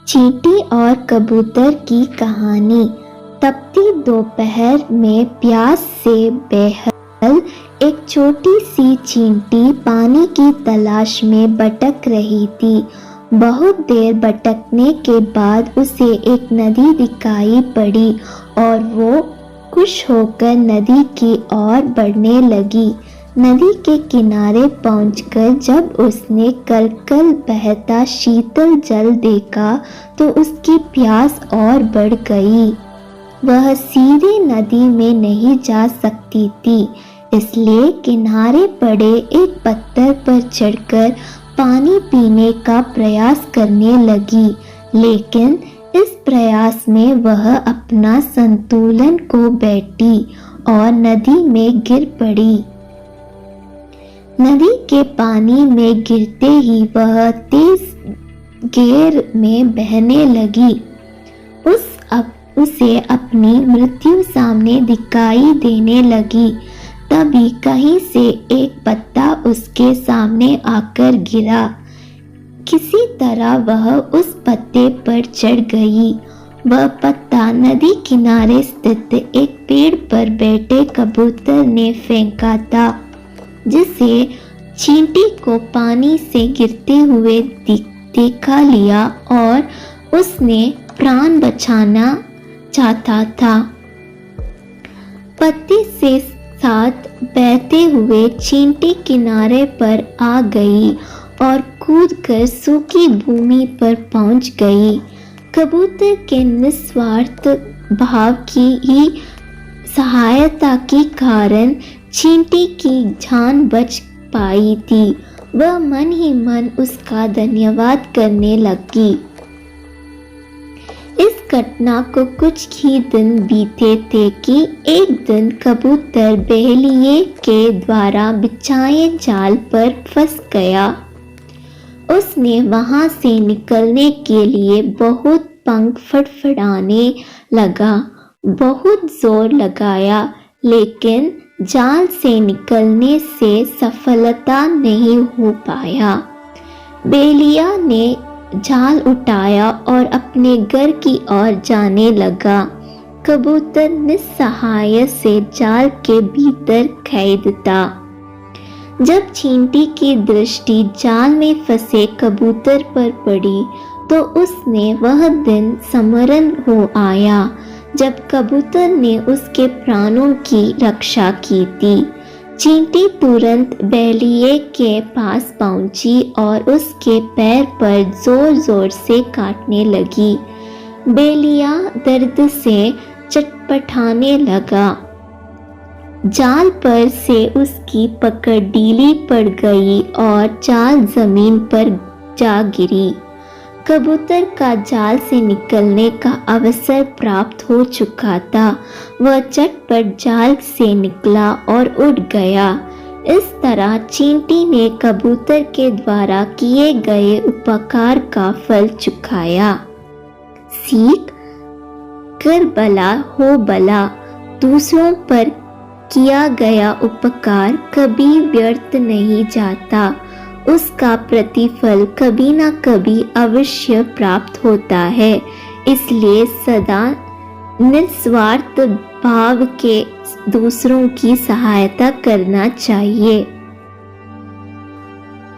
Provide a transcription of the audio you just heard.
चींटी और कबूतर की कहानी। तपती दोपहर में प्यास से बेहाल एक छोटी सी चींटी पानी की तलाश में भटक रही थी। बहुत देर भटकने के बाद उसे एक नदी दिखाई पड़ी और वो खुश होकर नदी की ओर बढ़ने लगी। नदी के किनारे पहुंचकर जब उसने कलकल बहता शीतल जल देखा तो उसकी प्यास और बढ़ गई। वह सीधे नदी में नहीं जा सकती थी, इसलिए किनारे पड़े एक पत्थर पर चढ़कर पानी पीने का प्रयास करने लगी। लेकिन इस प्रयास में वह अपना संतुलन खो बैठी और नदी में गिर पड़ी। नदी के पानी में गिरते ही वह तेज घेर में बहने लगी। उसे अपनी मृत्यु सामने दिखाई देने लगी। तभी कहीं से एक पत्ता उसके सामने आकर गिरा। किसी तरह वह उस पत्ते पर चढ़ गई। वह पत्ता नदी किनारे स्थित एक पेड़ पर बैठे कबूतर ने फेंका था, जिसे चींटी को पानी से गिरते हुए देखा लिया और उसने प्राण बचाना चाहता था। पत्ते से साथ बहते हुए चींटी किनारे पर आ गई और कूदकर सूखी भूमि पर पहुंच गई। कबूतर के निस्वार्थ भाव की ही सहायता के कारण चींटी की जान बच पाई थी। वह मन ही मन उसका धन्यवाद करने लगी। इस घटना को कुछ ही दिन बीते थे कि एक दिन कबूतर बहेलिये के द्वारा बिछाए जाल पर फंस गया। उसने वहां से निकलने के लिए बहुत पंख फड़फड़ाने लगा, बहुत जोर लगाया, लेकिन जाल से निकलने से सफलता नहीं हो पाया। बहेलिया ने जाल उठाया और अपने घर की ओर जाने लगा। कबूतर निस्सहाय से जाल के भीतर कैद था। जब चींटी की दृष्टि जाल में फंसे कबूतर पर पड़ी तो उसने वह दिन स्मरण हो आया जब कबूतर ने उसके प्राणों की रक्षा की थी। चींटी तुरंत बहेलिये के पास पहुंची और उसके पैर पर जोर जोर से काटने लगी। बहेलिया दर्द से चटपटाने लगा। जाल पर से उसकी पकड़ ढीली पड़ गई और जाल जमीन पर जा गिरी। कबूतर का जाल से निकलने का अवसर प्राप्त हो चुका था। वह झटपट जाल से निकला और उड़ गया। इस तरह चींटी ने कबूतर के द्वारा किए गए उपकार का फल चुकाया। सीख: कर भला हो भला। दूसरों पर किया गया उपकार कभी व्यर्थ नहीं जाता। उसका प्रतिफल कभी न कभी अवश्य प्राप्त होता है। इसलिए सदा निस्वार्थ भाव के दूसरों की सहायता करना चाहिए।